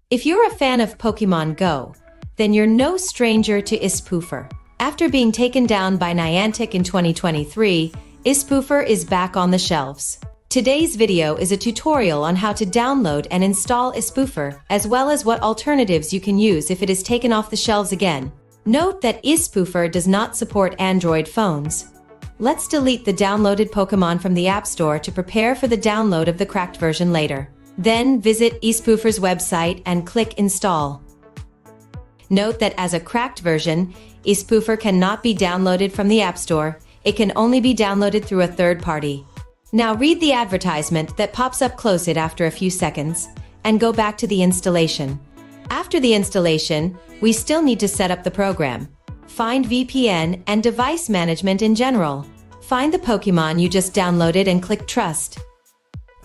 If you're a fan of Pokemon Go, then you're no stranger to iSpoofer. After being taken down by Niantic in 2023, iSpoofer is back on the shelves. Today's video is a tutorial on how to download and install iSpoofer, as well as what alternatives you can use if it is taken off the shelves again. Note that iSpoofer does not support Android phones. Let's delete the downloaded Pokemon from the App Store to prepare for the download of the cracked version later. Then visit iSpoofer's website and click Install. Note that as a cracked version, iSpoofer cannot be downloaded from the App Store. It can only be downloaded through a third party. Now read the advertisement that pops up, close it after a few seconds, and go back to the installation. After the installation, we still need to set up the program. Find VPN and device management in general. Find the Pokemon you just downloaded and click Trust.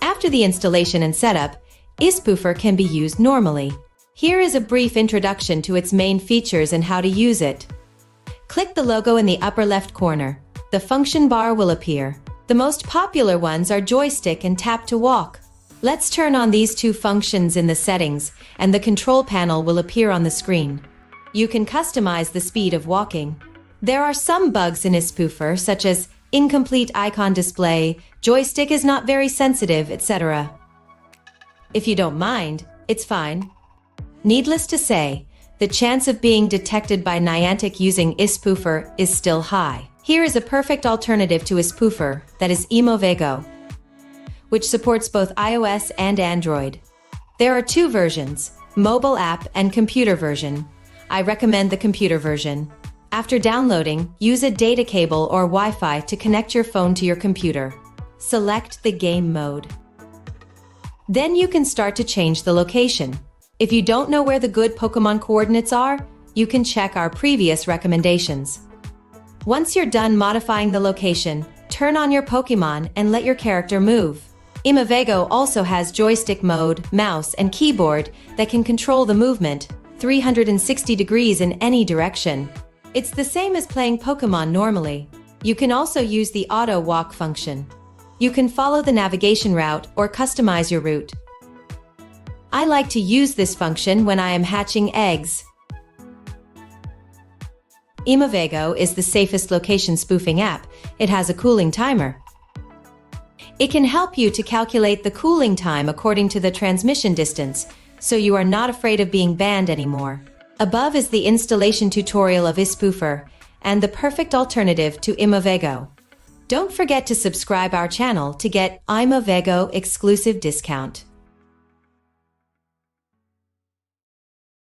After the installation and setup, iSpoofer can be used normally. Here is a brief introduction to its main features and how to use it. Click the logo in the upper left corner. The function bar will appear. The most popular ones are joystick and tap to walk. Let's turn on these two functions in the settings, and the control panel will appear on the screen. You can customize the speed of walking. There are some bugs in iSpoofer, such as incomplete icon display, joystick is not very sensitive, etc. If you don't mind, it's fine. Needless to say, the chance of being detected by Niantic using iSpoofer is still high. Here is a perfect alternative to iSpoofer, that is iMoveGo, which supports both iOS and Android. There are two versions, mobile app and computer version. I recommend the computer version. After downloading, use a data cable or Wi-Fi to connect your phone to your computer. Select the game mode. Then you can start to change the location. If you don't know where the good Pokemon coordinates are, you can check our previous recommendations. Once you're done modifying the location, turn on your Pokemon and let your character move. iMoveGo also has joystick mode, mouse, and keyboard that can control the movement 360 degrees in any direction. It's the same as playing Pokemon normally. You can also use the auto walk function. You can follow the navigation route or customize your route. I like to use this function when I am hatching eggs. iMoveGo is the safest location spoofing app. It has a cooling timer. It can help you to calculate the cooling time according to the transmission distance, so you are not afraid of being banned anymore. Above is the installation tutorial of iSpoofer and the perfect alternative to iMoveGo. Don't forget to subscribe our channel to get iMoveGo exclusive discount.